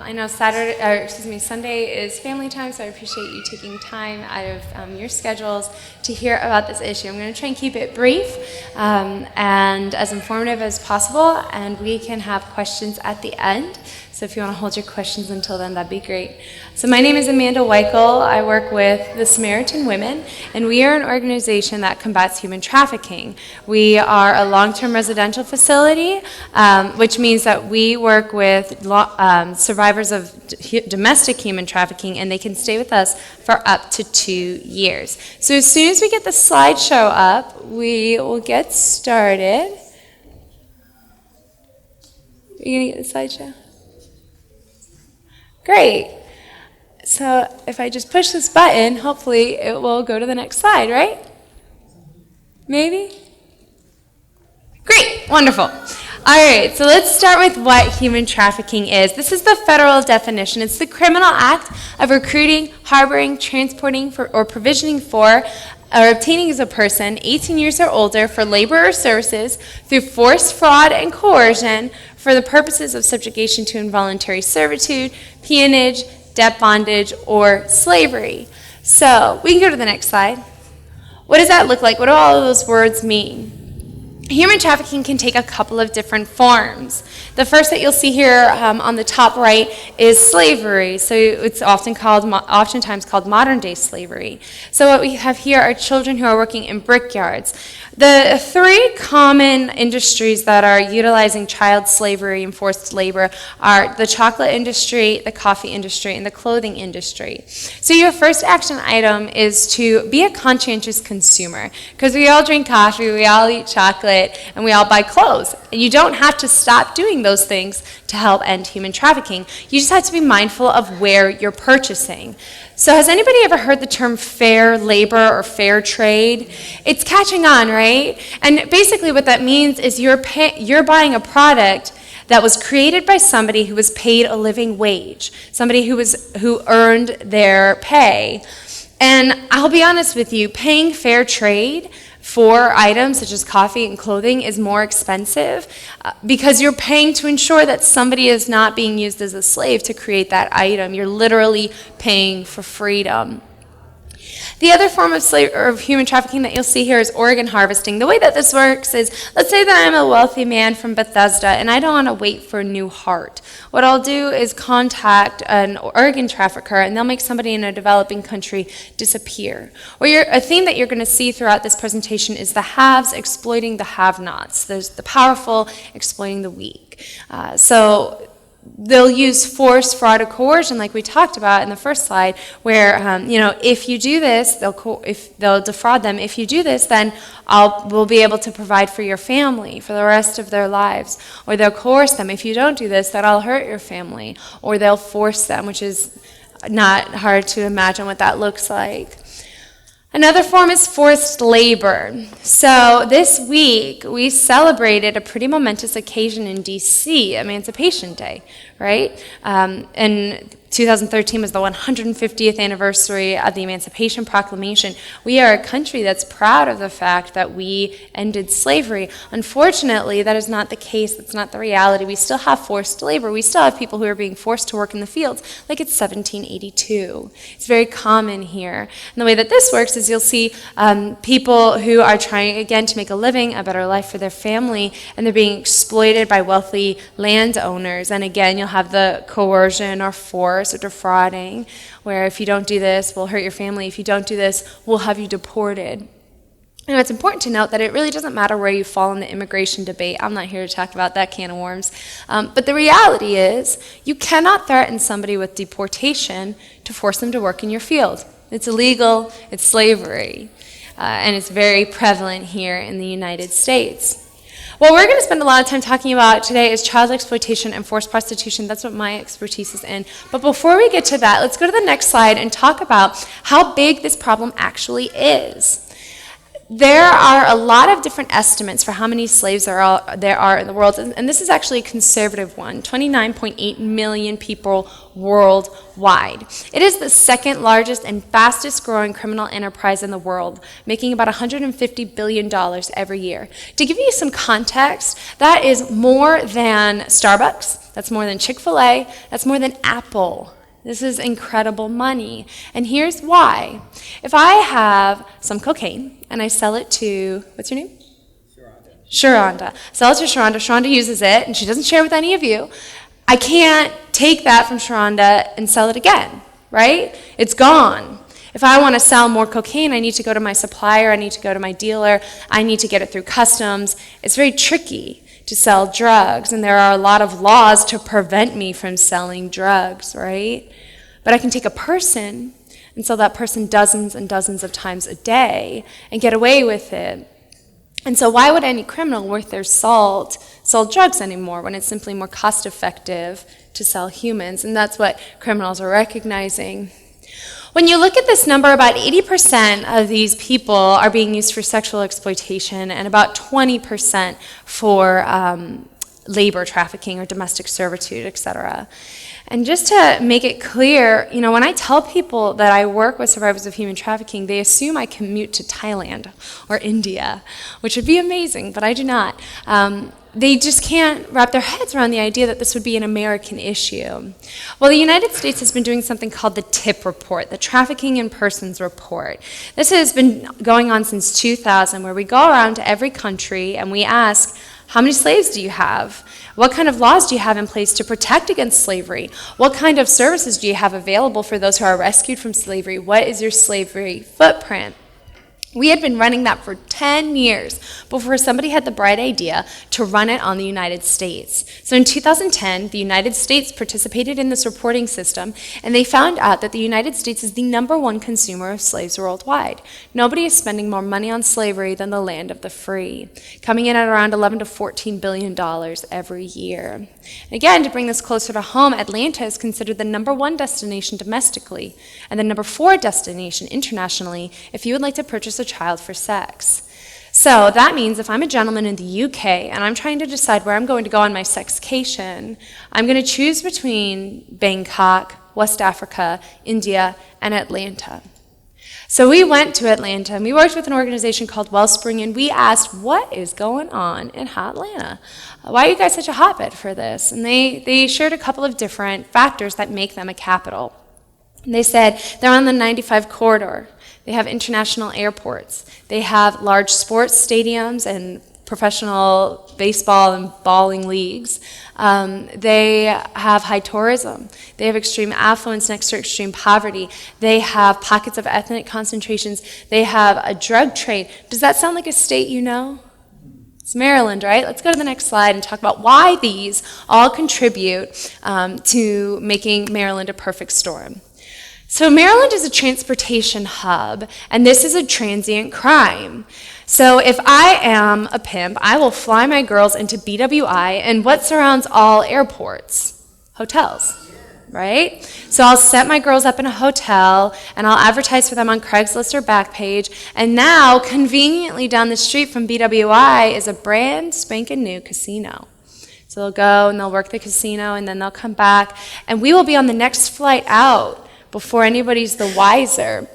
I know Sunday is family time, so I appreciate you taking time out of your schedules to hear about this issue. I'm going to try and keep it brief and as informative as possible, and we can have questions at the end. So if you want to hold your questions until then, that'd be great. So my name is Amanda Weikel. I work with the Samaritan Women, and we are an organization that combats human trafficking. We are a long-term residential facility, which means that we work with survivors of domestic human trafficking, and they can stay with us for up to 2 years. So as soon as we get the slideshow up, we will get started. Are you going to get the slideshow? Great. So if I just push this button, hopefully it will go to the next slide, right? Maybe? Great, wonderful. All right, so let's start with what human trafficking is. This is the federal definition. It's the criminal act of recruiting, harboring, transporting, or provisioning for, or obtaining as a person 18 years or older for labor or services through force, fraud, and coercion for the purposes of subjugation to involuntary servitude, peonage, debt bondage, or slavery. So we can go to the next slide. What does that look like? What do all of those words mean? Human trafficking can take a couple of different forms. The first that you'll see here on the top right is slavery. So it's oftentimes called modern day slavery. So what we have here are children who are working in brickyards. The three common industries that are utilizing child slavery and forced labor are the chocolate industry, the coffee industry, and the clothing industry. So your first action item is to be a conscientious consumer, because we all drink coffee, we all eat chocolate, and we all buy clothes. And you don't have to stop doing those things to help end human trafficking. You just have to be mindful of where you're purchasing. So has anybody ever heard the term fair labor or fair trade? It's catching on, right? And basically what that means is you're buying a product that was created by somebody who was paid a living wage, somebody who earned their pay. And I'll be honest with you, paying fair trade for items such as coffee and clothing is more expensive because you're paying to ensure that somebody is not being used as a slave to create that item. You're literally paying for freedom. The other form of human trafficking that you'll see here is organ harvesting. The way that this works is, let's say that I'm a wealthy man from Bethesda and I don't want to wait for a new heart. What I'll do is contact an organ trafficker and they'll make somebody in a developing country disappear. A theme that you're going to see throughout this presentation is the haves exploiting the have-nots. There's the powerful exploiting the weak. So they'll use force, fraud, or coercion, like we talked about in the first slide, where if you do this, they'll defraud them. If you do this, then we'll be able to provide for your family for the rest of their lives. Or they'll coerce them. If you don't do this, then I'll hurt your family. Or they'll force them, which is not hard to imagine what that looks like. Another form is forced labor. So this week, we celebrated a pretty momentous occasion in D.C., Emancipation Day, right? And 2013 was the 150th anniversary of the Emancipation Proclamation. We are a country that's proud of the fact that we ended slavery. Unfortunately, that is not the case. That's not the reality. We still have forced labor. We still have people who are being forced to work in the fields like it's 1782. It's very common here. And the way that this works is you'll see people who are trying, again, to make a living, a better life for their family, and they're being exploited by wealthy landowners. And again, you'll have the coercion or force or defrauding, where if you don't do this, we'll hurt your family. If you don't do this, we'll have you deported. And it's important to note that it really doesn't matter where you fall in the immigration debate. I'm not here to talk about that can of worms. But the reality is you cannot threaten somebody with deportation to force them to work in your field. It's illegal, it's slavery, and it's very prevalent here in the United States. What we're going to spend a lot of time talking about today is child exploitation and forced prostitution. That's what my expertise is in. But before we get to that, let's go to the next slide and talk about how big this problem actually is. There are a lot of different estimates for how many slaves there are in the world, and this is actually a conservative one, 29.8 million people worldwide. It is the second largest and fastest growing criminal enterprise in the world, making about $150 billion every year. To give you some context, that is more than Starbucks, that's more than Chick-fil-A, that's more than Apple. This is incredible money. And here's why. If I have some cocaine and I sell it to, what's your name? Sharonda. Sell it to Sharonda. Sharonda uses it and she doesn't share with any of you. I can't take that from Sharonda and sell it again, right? It's gone. If I want to sell more cocaine, I need to go to my supplier, I need to go to my dealer, I need to get it through customs. It's very tricky to sell drugs, and there are a lot of laws to prevent me from selling drugs, right? But I can take a person and sell that person dozens and dozens of times a day and get away with it. And so why would any criminal worth their salt sell drugs anymore when it's simply more cost effective to sell humans? And that's what criminals are recognizing. When you look at this number, about 80% of these people are being used for sexual exploitation and about 20% for labor trafficking or domestic servitude, etc. And just to make it clear, you know, when I tell people that I work with survivors of human trafficking, they assume I commute to Thailand or India, which would be amazing, but I do not. They just can't wrap their heads around the idea that this would be an American issue. Well, the United States has been doing something called the TIP report, the Trafficking in Persons report. This has been going on since 2000, where we go around to every country and we ask, how many slaves do you have? What kind of laws do you have in place to protect against slavery? What kind of services do you have available for those who are rescued from slavery? What is your slavery footprint? We had been running that for 10 years before somebody had the bright idea to run it on the United States. So in 2010, the United States participated in this reporting system, and they found out that the United States is the #1 consumer of slaves worldwide. Nobody is spending more money on slavery than the land of the free, coming in at around $11 to $14 billion every year. And again, to bring this closer to home, Atlanta is considered the #1 destination domestically and the #4 destination internationally if you would like to purchase a child for sex. So that means if I'm a gentleman in the UK and I'm trying to decide where I'm going to go on my sexcation, I'm going to choose between Bangkok, West Africa, India, and Atlanta. So we went to Atlanta and we worked with an organization called Wellspring, and we asked, what is going on in Atlanta? Why are you guys such a hotbed for this? And they shared a couple of different factors that make them a capital. And they said they're on the 95 corridor. They have international airports. They have large sports stadiums and professional baseball and bowling leagues. They have high tourism. They have extreme affluence next to extreme poverty. They have pockets of ethnic concentrations. They have a drug trade. Does that sound like a state you know? It's Maryland, right? Let's go to the next slide and talk about why these all contribute to making Maryland a perfect storm. So Maryland is a transportation hub, and this is a transient crime. So if I am a pimp, I will fly my girls into BWI, and what surrounds all airports? Hotels, right? So I'll set my girls up in a hotel, and I'll advertise for them on Craigslist or Backpage, and now, conveniently down the street from BWI is a brand spanking new casino. So they'll go and they'll work the casino, and then they'll come back, and we will be on the next flight out before anybody's the wiser.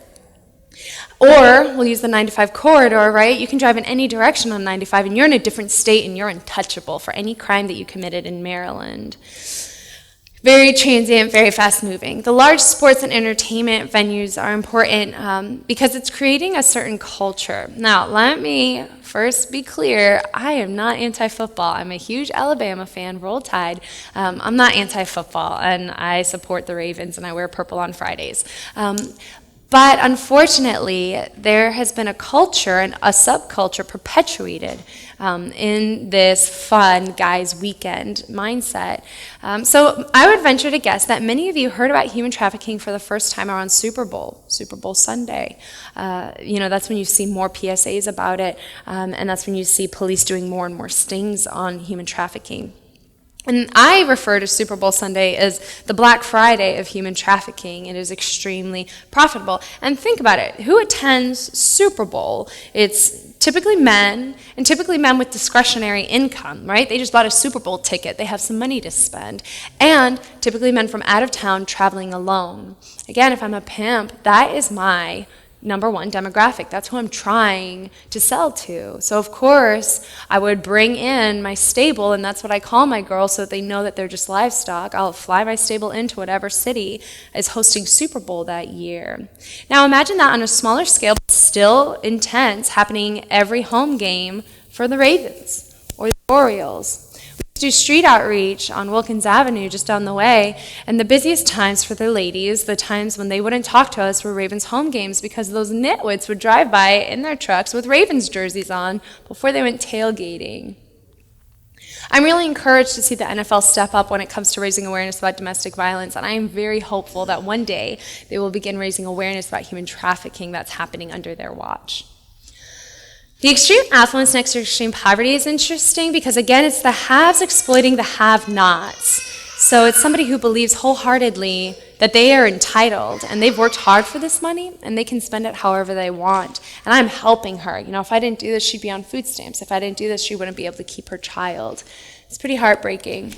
Or we'll use the 95 corridor, right? You can drive in any direction on 95 and you're in a different state and you're untouchable for any crime that you committed in Maryland. Very transient, very fast moving. The large sports and entertainment venues are important because it's creating a certain culture. Now, let me first be clear, I am not anti-football. I'm a huge Alabama fan, Roll Tide. I'm not anti-football, and I support the Ravens, and I wear purple on Fridays. But unfortunately, there has been a culture and a subculture perpetuated in this fun guys' weekend mindset. So I would venture to guess that many of you heard about human trafficking for the first time around Super Bowl Sunday. That's when you see more PSAs about it, and that's when you see police doing more and more stings on human trafficking. And I refer to Super Bowl Sunday as the Black Friday of human trafficking. It is extremely profitable. And think about it. Who attends Super Bowl? It's typically men, and typically men with discretionary income, right? They just bought a Super Bowl ticket. They have some money to spend. And typically men from out of town traveling alone. Again, if I'm a pimp, that is my number one demographic. That's who I'm trying to sell to. So of course, I would bring in my stable, and that's what I call my girls so that they know that they're just livestock. I'll fly my stable into whatever city is hosting Super Bowl that year. Now imagine that on a smaller scale, but still intense, happening every home game for the Ravens or the Orioles. Do street outreach on Wilkins Avenue just down the way, and the busiest times for the ladies, the times when they wouldn't talk to us, were Ravens home games because those nitwits would drive by in their trucks with Ravens jerseys on before they went tailgating. I'm really encouraged to see the NFL step up when it comes to raising awareness about domestic violence, and I am very hopeful that one day they will begin raising awareness about human trafficking that's happening under their watch. The extreme affluence next to extreme poverty is interesting because, again, it's the haves exploiting the have-nots. So it's somebody who believes wholeheartedly that they are entitled and they've worked hard for this money and they can spend it however they want. And I'm helping her. You know, if I didn't do this, she'd be on food stamps. If I didn't do this, she wouldn't be able to keep her child. It's pretty heartbreaking.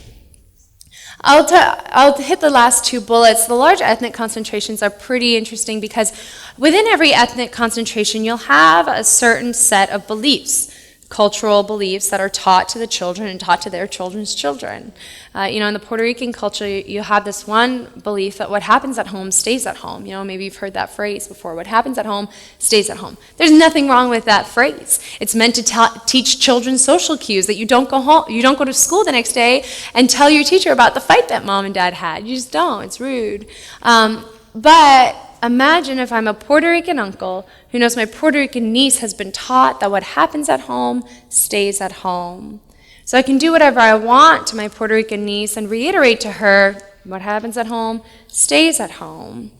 I'll hit the last two bullets. The large ethnic concentrations are pretty interesting because within every ethnic concentration, you'll have a certain set of beliefs, cultural beliefs that are taught to the children and taught to their children's children. In the Puerto Rican culture, you have this one belief that what happens at home stays at home. Maybe you've heard that phrase before. What happens at home stays at home. There's nothing wrong with that phrase. It's meant to teach children social cues, that you don't go home, you don't go to school the next day and tell your teacher about the fight that mom and dad had. You just don't. It's rude. But imagine if I'm a Puerto Rican uncle who knows my Puerto Rican niece has been taught that what happens at home stays at home. So I can do whatever I want to my Puerto Rican niece and reiterate to her, what happens at home stays at home.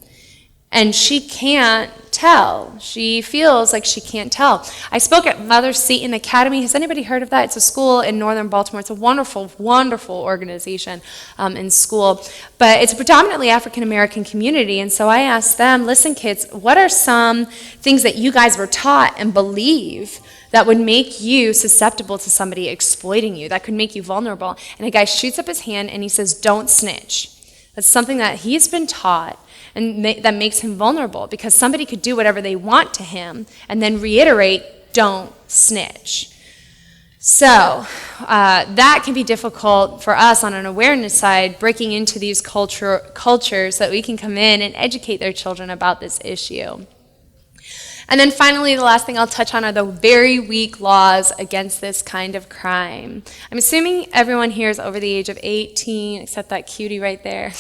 And she can't tell. She feels like she can't tell. I spoke at Mother Seton Academy. Has anybody heard of that? It's a school in northern Baltimore. It's a wonderful, wonderful organization in school. But it's a predominantly African-American community. And so I asked them, listen, kids, what are some things that you guys were taught and believe that would make you susceptible to somebody exploiting you, that could make you vulnerable? And a guy shoots up his hand and he says, don't snitch. That's something that he's been taught and that makes him vulnerable because somebody could do whatever they want to him and then reiterate, don't snitch. So that can be difficult for us on an awareness side, breaking into these cultures so that we can come in and educate their children about this issue. And then finally, the last thing I'll touch on are the very weak laws against this kind of crime. I'm assuming everyone here is over the age of 18, except that cutie right there.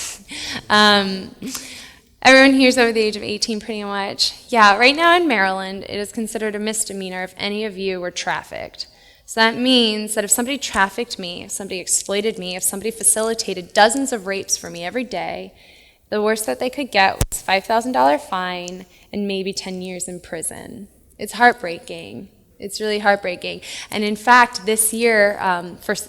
Everyone here is over the age of 18 pretty much. Yeah, right now in Maryland, it is considered a misdemeanor if any of you were trafficked. So that means that if somebody trafficked me, if somebody exploited me, if somebody facilitated dozens of rapes for me every day, the worst that they could get was a $5,000 fine and maybe 10 years in prison. It's heartbreaking. It's really heartbreaking. And in fact, this year,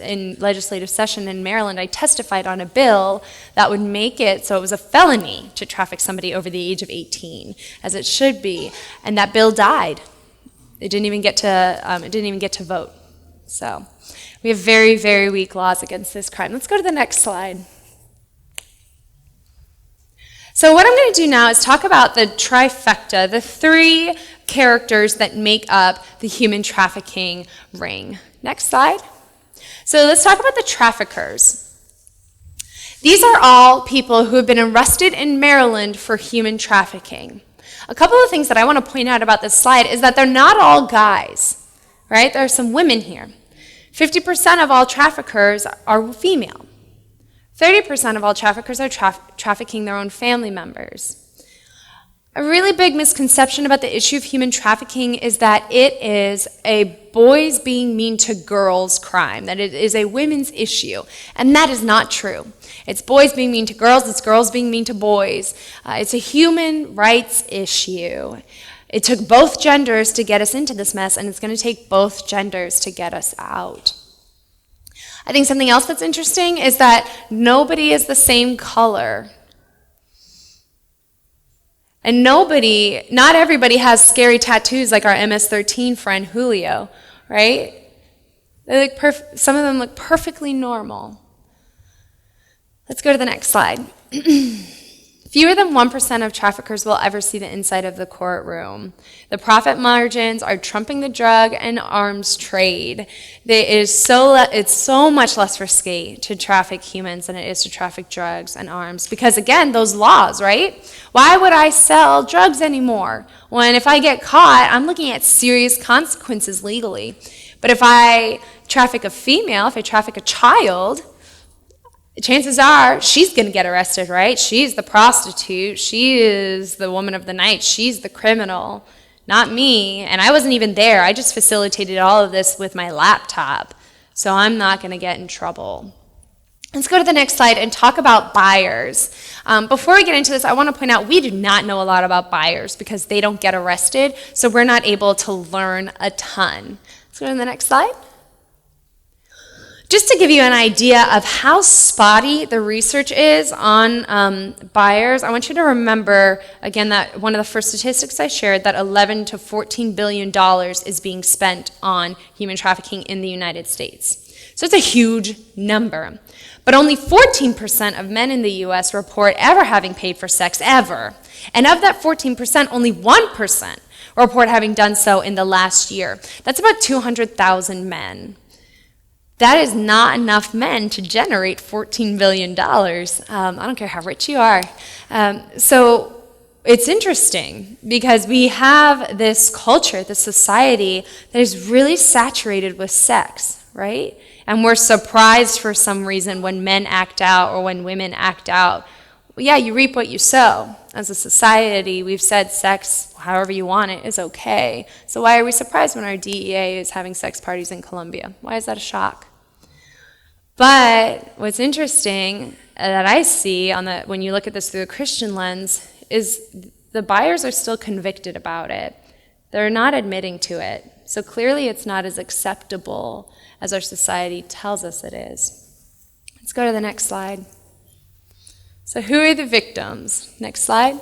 in legislative session in Maryland, I testified on a bill that would make it so it was a felony to traffic somebody over the age of 18, as it should be. And that bill died. It didn't even get to vote. So we have very, very weak laws against this crime. Let's go to the next slide. So what I'm going to do now is talk about the trifecta, the three characters that make up the human trafficking ring. Next slide. So let's talk about the traffickers. These are all people who have been arrested in Maryland for human trafficking. A couple of things that I want to point out about this slide is that they're not all guys, right? There are some women here. 50% of all traffickers are female. 30% of all traffickers are trafficking their own family members. A really big misconception about the issue of human trafficking is that it is a boys being mean to girls crime, that it is a women's issue, and that is not true. It's boys being mean to girls, it's girls being mean to boys. It's a human rights issue. It took both genders to get us into this mess, and it's going to take both genders to get us out. I think something else that's interesting is that nobody is the same color. And not everybody has scary tattoos like our MS-13 friend Julio, right? Some of them look perfectly normal. Let's go to the next slide. Fewer than 1% of traffickers will ever see the inside of the courtroom. The profit margins are trumping the drug and arms trade. It's so much less risky to traffic humans than it is to traffic drugs and arms. Because again, those laws, right? Why would I sell drugs anymore? When if I get caught, I'm looking at serious consequences legally. But if I traffic a female, if I traffic a child, chances are she's going to get arrested, right? She's the prostitute. She is the woman of the night. She's the criminal, not me. And I wasn't even there. I just facilitated all of this with my laptop. So I'm not going to get in trouble. Let's go to the next slide and talk about buyers. Before we get into this, I want to point out we do not know a lot about buyers because they don't get arrested. So we're not able to learn a ton. Let's go to the next slide. Just to give you an idea of how spotty the research is on buyers, I want you to remember, again, that one of the first statistics I shared, that $11 to $14 billion is being spent on human trafficking in the United States. So it's a huge number. But only 14% of men in the U.S. report ever having paid for sex, ever. And of that 14%, only 1% report having done so in the last year. That's about 200,000 men. That is not enough men to generate $14 billion. I don't care how rich you are. So it's interesting because we have this culture, this society that is really saturated with sex, right? And we're surprised for some reason when men act out or when women act out. Well, yeah, you reap what you sow. As a society, we've said sex, however you want it, is okay. So why are we surprised when our DEA is having sex parties in Colombia? Why is that a shock? But what's interesting that I see when you look at this through a Christian lens is the buyers are still convicted about it. They're not admitting to it. So clearly it's not as acceptable as our society tells us it is. Let's go to the next slide. So who are the victims? Next slide.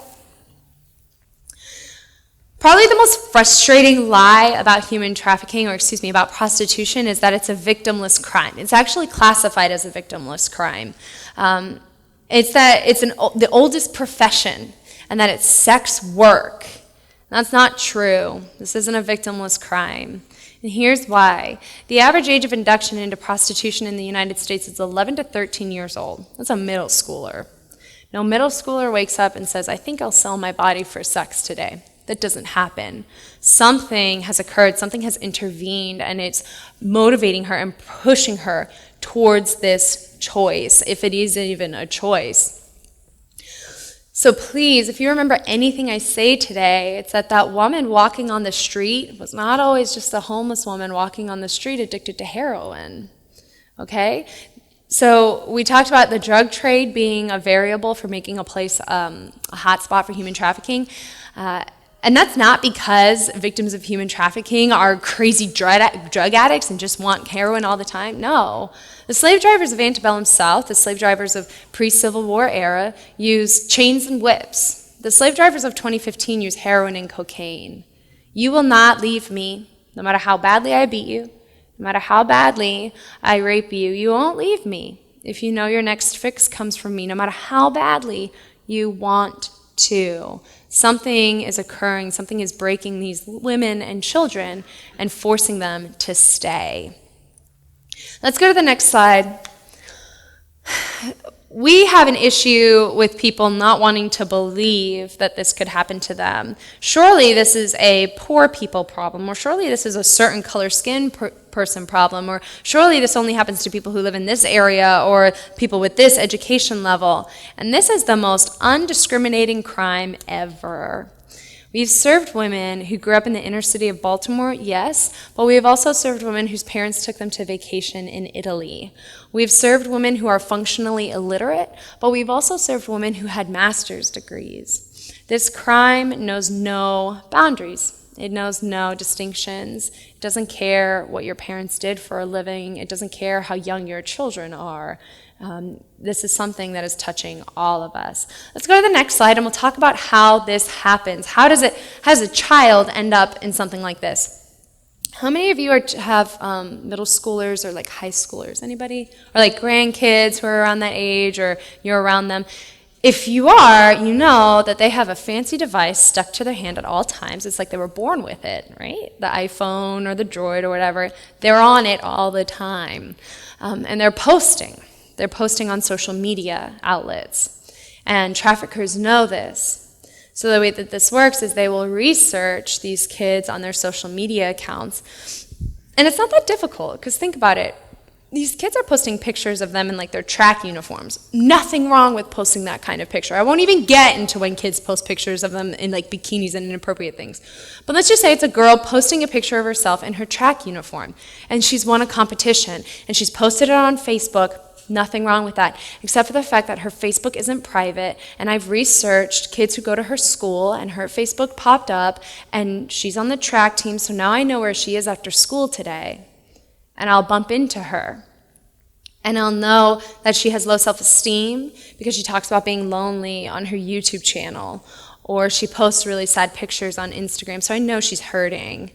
Probably the most frustrating lie about human trafficking, about prostitution, is that it's a victimless crime. It's actually classified as a victimless crime. It's that it's the oldest profession and that it's sex work. That's not true. This isn't a victimless crime. And here's why. The average age of induction into prostitution in the United States is 11 to 13 years old. That's a middle schooler. No middle schooler wakes up and says, I think I'll sell my body for sex today. That doesn't happen. Something has occurred, something has intervened, and it's motivating her and pushing her towards this choice, if it is even a choice. So please, if you remember anything I say today, it's that woman walking on the street was not always just a homeless woman walking on the street addicted to heroin, okay? So we talked about the drug trade being a variable for making a place a hot spot for human trafficking. And that's not because victims of human trafficking are crazy drug addicts and just want heroin all the time. No. The slave drivers of antebellum South, the slave drivers of pre-Civil War era, use chains and whips. The slave drivers of 2015 use heroin and cocaine. You will not leave me, no matter how badly I beat you, no matter how badly I rape you, you won't leave me if you know your next fix comes from me, no matter how badly you want to. Something is occurring, something is breaking these women and children and forcing them to stay. Let's go to the next slide. We have an issue with people not wanting to believe that this could happen to them. Surely this is a poor people problem, or surely this is a certain color skin person problem, or surely this only happens to people who live in this area or people with this education level. And this is the most undiscriminating crime ever. We've served women who grew up in the inner city of Baltimore, yes, but we have also served women whose parents took them to vacation in Italy. We've served women who are functionally illiterate, but we've also served women who had master's degrees. This crime knows no boundaries. It knows no distinctions. It doesn't care what your parents did for a living. It doesn't care how young your children are. This is something that is touching all of us. Let's go to the next slide and we'll talk about how this happens. How does a child end up in something like this? How many of you have middle schoolers or like high schoolers? Anybody? Or like grandkids who are around that age, or you're around them? If you are, you know that they have a fancy device stuck to their hand at all times. It's like they were born with it, right? The iPhone or the Droid or whatever. They're on it all the time. And they're posting. They're posting on social media outlets. And traffickers know this. So the way that this works is they will research these kids on their social media accounts. And it's not that difficult, because think about it. These kids are posting pictures of them in like their track uniforms. Nothing wrong with posting that kind of picture. I won't even get into when kids post pictures of them in like bikinis and inappropriate things. But let's just say it's a girl posting a picture of herself in her track uniform, and she's won a competition, and she's posted it on Facebook. Nothing wrong with that, except for the fact that her Facebook isn't private, and I've researched kids who go to her school, and her Facebook popped up, and she's on the track team, so now I know where she is after school today, and I'll bump into her, and I'll know that she has low self-esteem because she talks about being lonely on her YouTube channel, or she posts really sad pictures on Instagram, so I know she's hurting.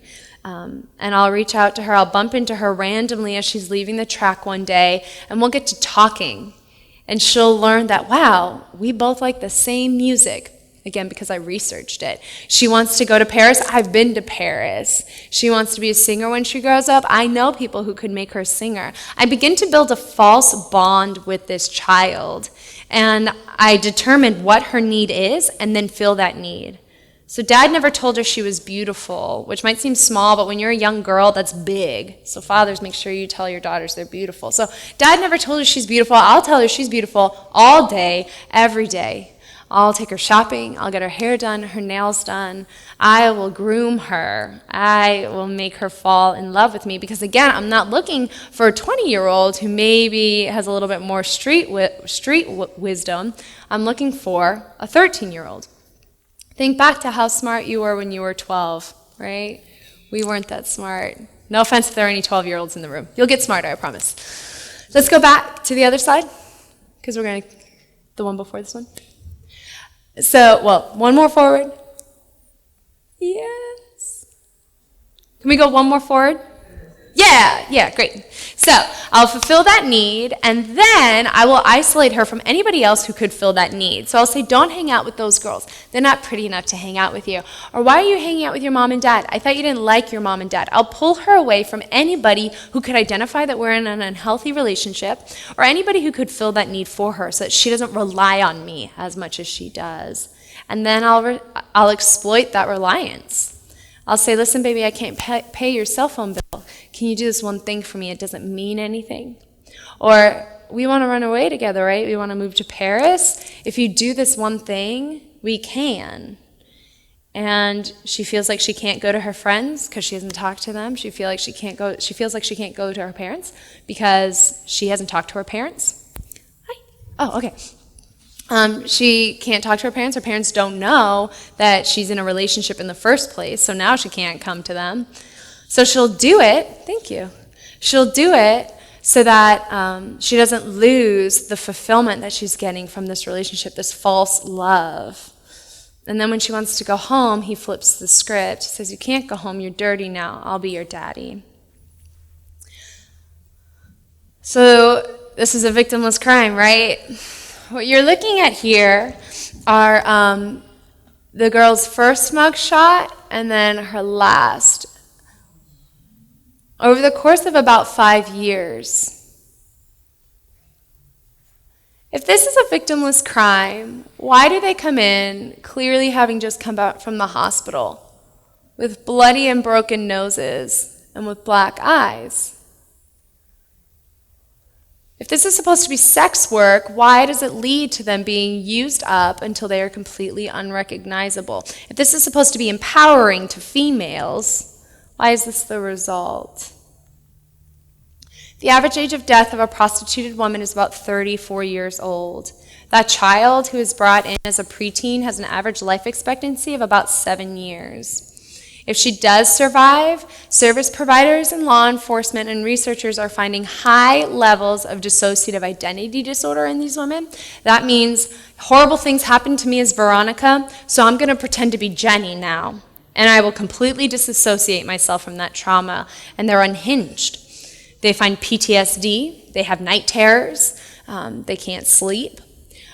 And I'll reach out to her, I'll bump into her randomly as she's leaving the track one day, and we'll get to talking. And she'll learn that, wow, we both like the same music. Again, because I researched it. She wants to go to Paris. I've been to Paris. She wants to be a singer when she grows up. I know people who could make her a singer. I begin to build a false bond with this child, and I determine what her need is and then fill that need. So dad never told her she was beautiful, which might seem small, but when you're a young girl, that's big. So fathers, make sure you tell your daughters they're beautiful. So dad never told her she's beautiful. I'll tell her she's beautiful all day, every day. I'll take her shopping. I'll get her hair done, her nails done. I will groom her. I will make her fall in love with me, because again, I'm not looking for a 20-year-old who maybe has a little bit more street wisdom. I'm looking for a 13-year-old. Think back to how smart you were when you were 12, right? We weren't that smart. No offense if there are any 12-year-olds in the room. You'll get smarter, I promise. Let's go back to the other slide, because we're going to, the one before this one. So, well, one more forward. Yes. Can we go one more forward? Yeah, great. So I'll fulfill that need, and then I will isolate her from anybody else who could fill that need. So I'll say, don't hang out with those girls. They're not pretty enough to hang out with you. Or why are you hanging out with your mom and dad? I thought you didn't like your mom and dad. I'll pull her away from anybody who could identify that we're in an unhealthy relationship, or anybody who could fill that need for her so that she doesn't rely on me as much as she does. And then I'll exploit that reliance. I'll say, listen, baby, I can't pay your cell phone bill. Can you do this one thing for me? It doesn't mean anything. Or, we want to run away together, right? We want to move to Paris. If you do this one thing, we can. And she feels like she can't go to her friends because she hasn't talked to them. She feels like she can't go to her parents because she hasn't talked to her parents. Hi. Oh, okay. She can't talk to her parents. Her parents don't know that she's in a relationship in the first place, so now she can't come to them. So she'll do it. Thank you. She'll do it so that she doesn't lose the fulfillment that she's getting from this relationship, this false love. And then when she wants to go home, he flips the script. He says, you can't go home. You're dirty now. I'll be your daddy. So this is a victimless crime, right? What you're looking at here are the girl's first mug shot and then her last. Over the course of about 5 years. If this is a victimless crime, why do they come in clearly having just come out from the hospital with bloody and broken noses and with black eyes? If this is supposed to be sex work, why does it lead to them being used up until they are completely unrecognizable? If this is supposed to be empowering to females, why is this the result? The average age of death of a prostituted woman is about 34 years old. That child who is brought in as a preteen has an average life expectancy of about 7 years. If she does survive, service providers and law enforcement and researchers are finding high levels of dissociative identity disorder in these women. That means horrible things happened to me as Veronica, so I'm going to pretend to be Jenny now. And I will completely disassociate myself from that trauma. And they're unhinged. They find PTSD. They have night terrors. They can't sleep.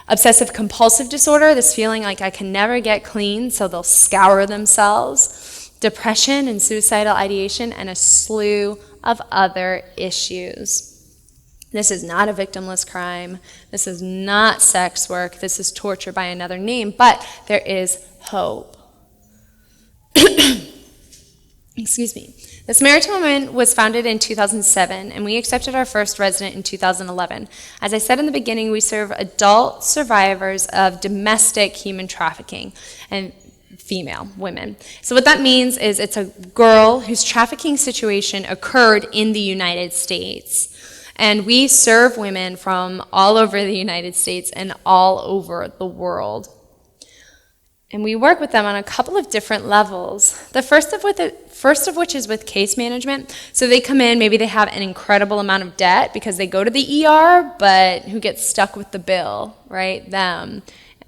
Obsessive compulsive disorder, this feeling like I can never get clean, so they'll scour themselves. Depression and suicidal ideation, and a slew of other issues. This is not a victimless crime. This is not sex work. This is torture by another name, but there is hope. Excuse me. The Samaritan Woman was founded in 2007, and we accepted our first resident in 2011. As I said in the beginning, we serve adult survivors of domestic human trafficking and female women. So what that means is it's a girl whose trafficking situation occurred in the United States. And we serve women from all over the United States and all over the world. And we work with them on a couple of different levels. The first of which is with case management. So they come in, maybe they have an incredible amount of debt because they go to the ER, but who gets stuck with the bill, right? Them.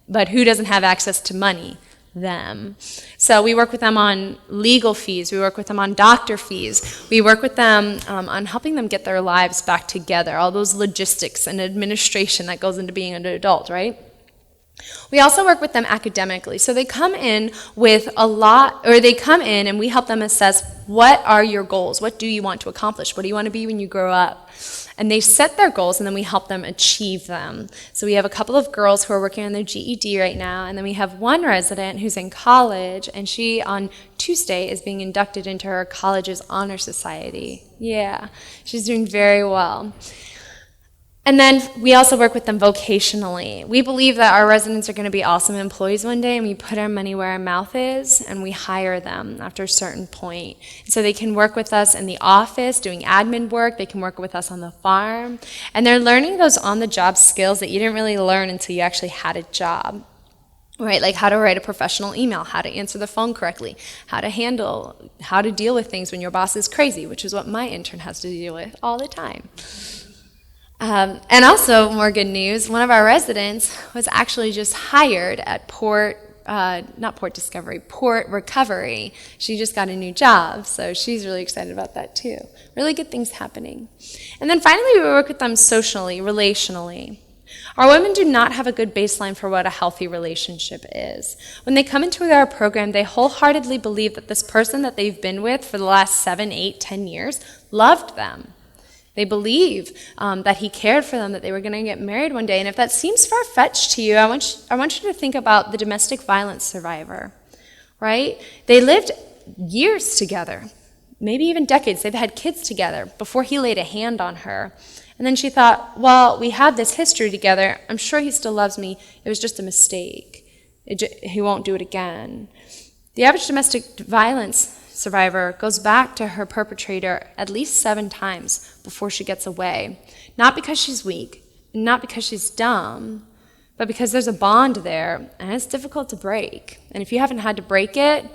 But who doesn't have access to money? Them. So we work with them on legal fees. We work with them on doctor fees. We work with them on helping them get their lives back together, all those logistics and administration that goes into being an adult, right? We also work with them academically. So they come in with they come in and we help them assess, what are your goals? What do you want to accomplish? What do you want to be when you grow up? And they set their goals, and then we help them achieve them. So we have a couple of girls who are working on their GED right now, and then we have one resident who's in college, and she, on Tuesday, is being inducted into her college's honor society. Yeah, she's doing very well. And then we also work with them vocationally. We believe that our residents are going to be awesome employees one day, and we put our money where our mouth is, and we hire them after a certain point. So they can work with us in the office doing admin work. They can work with us on the farm. And they're learning those on-the-job skills that you didn't really learn until you actually had a job. Right, like how to write a professional email, how to answer the phone correctly, how to deal with things when your boss is crazy, which is what my intern has to deal with all the time. And also, more good news, one of our residents was actually just hired at Port Recovery. She just got a new job, so she's really excited about that too. Really good things happening. And then finally, we work with them socially, relationally. Our women do not have a good baseline for what a healthy relationship is. When they come into our program, they wholeheartedly believe that this person that they've been with for the last 7, 8, 10 years loved them. They believe that he cared for them, that they were going to get married one day. And if that seems far-fetched to you, I want you to think about the domestic violence survivor, right? They lived years together, maybe even decades. They've had kids together before he laid a hand on her. And then she thought, well, we have this history together. I'm sure he still loves me. It was just a mistake. He won't do it again. The average domestic violence survivor goes back to her perpetrator at least 7 times before she gets away. Not because she's weak, not because she's dumb, but because there's a bond there, and it's difficult to break. And if you haven't had to break it,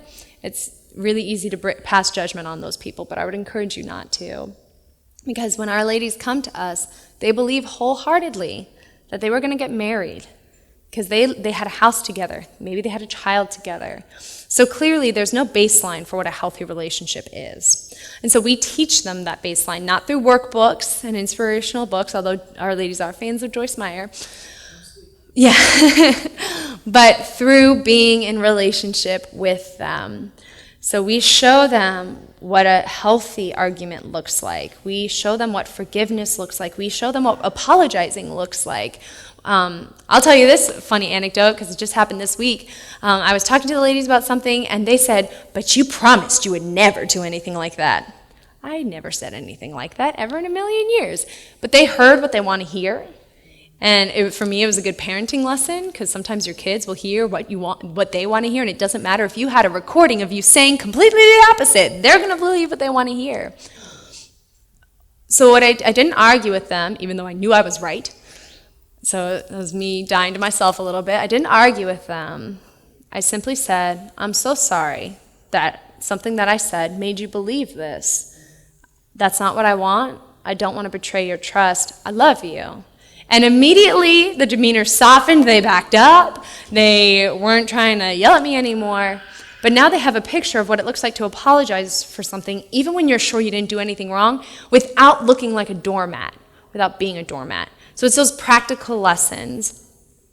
it's really easy to pass judgment on those people, but I would encourage you not to. Because when our ladies come to us, they believe wholeheartedly that they were going to get married, because they had a house together. Maybe they had a child together. So clearly, there's no baseline for what a healthy relationship is. And so we teach them that baseline, not through workbooks and inspirational books, although our ladies are fans of Joyce Meyer. Yeah, but through being in relationship with them. So we show them what a healthy argument looks like. We show them what forgiveness looks like. We show them what apologizing looks like. I'll tell you this funny anecdote because it just happened this week. I was talking to the ladies about something, and they said, "But you promised you would never do anything like that." I never said anything like that ever in a million years. But they heard what they want to hear. And for me, it was a good parenting lesson, because sometimes your kids will hear what they want to hear, and it doesn't matter if you had a recording of you saying completely the opposite. They're going to believe what they want to hear. So I didn't argue with them, even though I knew I was right. So it was me dying to myself a little bit. I didn't argue with them. I simply said, "I'm so sorry that something that I said made you believe this. That's not what I want. I don't want to betray your trust. I love you. And immediately the demeanor softened, they backed up, they weren't trying to yell at me anymore. But now they have a picture of what it looks like to apologize for something, even when you're sure you didn't do anything wrong, without looking like a doormat, without being a doormat. So it's those practical lessons.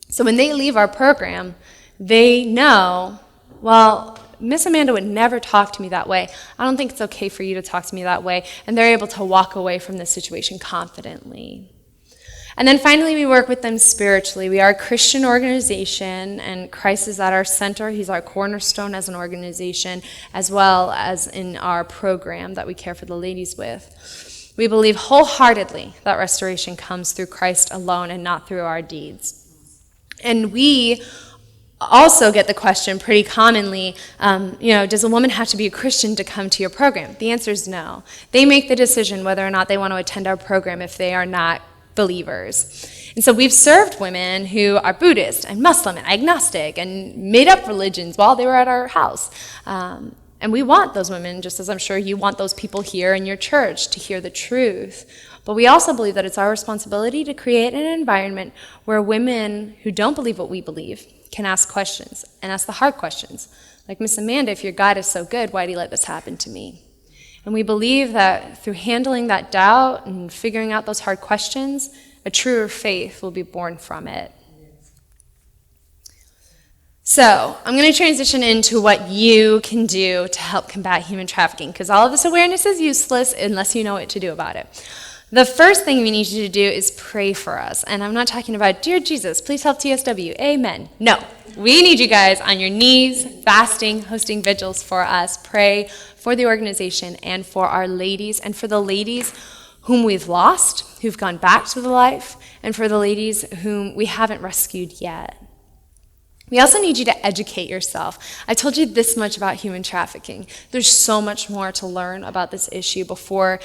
So when they leave our program, they know, well, Miss Amanda would never talk to me that way. I don't think it's okay for you to talk to me that way. And they're able to walk away from this situation confidently. And then finally, we work with them spiritually. We are a Christian organization, and Christ is at our center. He's our cornerstone as an organization, as well as in our program that we care for the ladies with. We believe wholeheartedly that restoration comes through Christ alone and not through our deeds. And we also get the question pretty commonly, does a woman have to be a Christian to come to your program? The answer is no. They make the decision whether or not they want to attend our program if they are not believers. And so we've served women who are Buddhist and Muslim and agnostic and made up religions while they were at our house. And we want those women, just as I'm sure you want those people here in your church to hear the truth. But we also believe that it's our responsibility to create an environment where women who don't believe what we believe can ask questions and ask the hard questions. Like, Miss Amanda, if your God is so good, why do you let this happen to me? And we believe that through handling that doubt and figuring out those hard questions, a truer faith will be born from it. So I'm going to transition into what you can do to help combat human trafficking, because all of this awareness is useless unless you know what to do about it. The first thing we need you to do is pray for us. And I'm not talking about, dear Jesus, please help TSW. Amen. No. We need you guys on your knees, fasting, hosting vigils for us. Pray for the organization and for our ladies, and for the ladies whom we've lost, who've gone back to the life, and for the ladies whom we haven't rescued yet. We also need you to educate yourself. I told you this much about human trafficking. There's so much more to learn about this issue before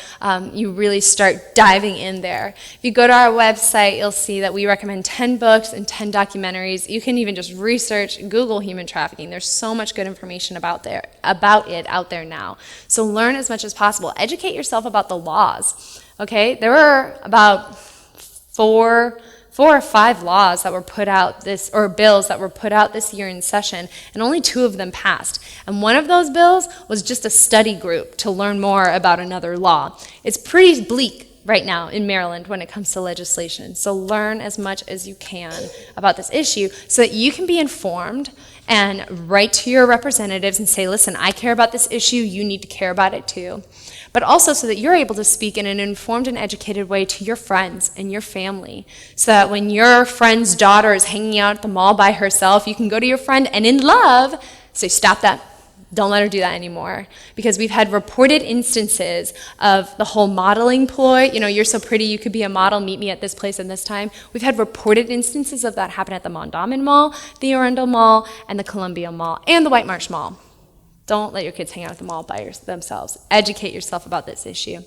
you really start diving in there. If you go to our website, you'll see that we recommend 10 books and 10 documentaries. You can even just research, Google human trafficking. There's so much good information about it out there now. So learn as much as possible. Educate yourself about the laws. Okay? There are about four or five laws that were put out bills that were put out this year in session, and only 2 of them passed. And one of those bills was just a study group to learn more about another law. It's pretty bleak right now in Maryland when it comes to legislation. So learn as much as you can about this issue so that you can be informed and write to your representatives and say, listen, I care about this issue, you need to care about it too. But also so that you're able to speak in an informed and educated way to your friends and your family, so that when your friend's daughter is hanging out at the mall by herself, you can go to your friend and in love say, stop that. Don't let her do that anymore. Because we've had reported instances of the whole modeling ploy. You're so pretty, you could be a model, meet me at this place and this time. We've had reported instances of that happen at the Mondawmin Mall, the Arundel Mall, and the Columbia Mall, and the White Marsh Mall. Don't let your kids hang out at the mall by themselves. Educate yourself about this issue.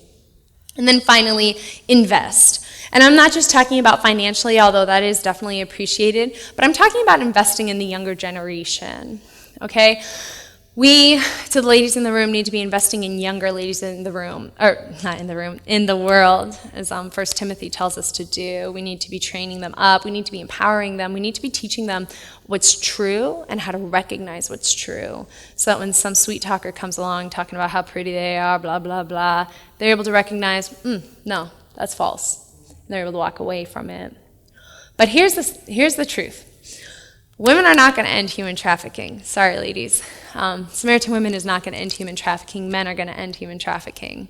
And then finally, invest. And I'm not just talking about financially, although that is definitely appreciated, but I'm talking about investing in the younger generation, okay? We, to the ladies in the room, need to be investing in younger ladies in the room, or not in the room, in the world, as 1 Timothy tells us to do. We need to be training them up. We need to be empowering them. We need to be teaching them what's true and how to recognize what's true, so that when some sweet talker comes along talking about how pretty they are, blah, blah, blah, they're able to recognize, no, that's false. And they're able to walk away from it. But here's the truth. Women are not going to end human trafficking. Sorry, ladies. Samaritan Women is not going to end human trafficking. Men are going to end human trafficking.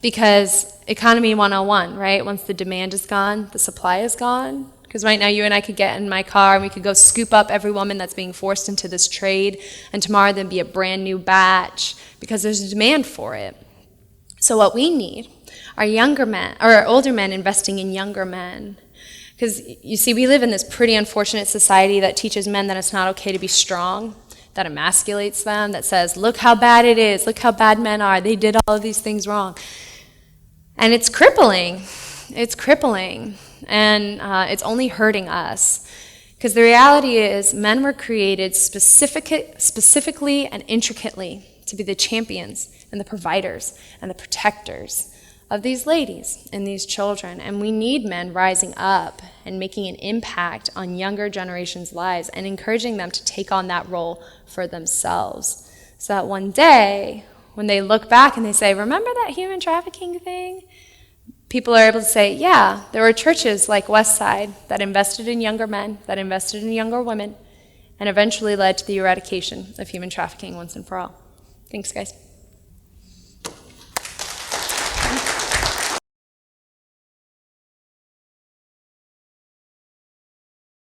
Because economy 101, right? Once the demand is gone, the supply is gone. Because right now you and I could get in my car and we could go scoop up every woman that's being forced into this trade, and tomorrow there'd be a brand new batch because there's a demand for it. So what we need are younger men, or older men investing in younger men. Because, you see, we live in this pretty unfortunate society that teaches men that it's not okay to be strong, that emasculates them, that says, look how bad it is, look how bad men are, they did all of these things wrong. And it's crippling. It's crippling. And it's only hurting us. Because the reality is men were created specifically and intricately to be the champions and the providers and the protectors of these ladies and these children. And we need men rising up and making an impact on younger generations' lives and encouraging them to take on that role for themselves. So that one day, when they look back and they say, remember that human trafficking thing? People are able to say, yeah, there were churches like Westside that invested in younger men, that invested in younger women, and eventually led to the eradication of human trafficking once and for all. Thanks, guys.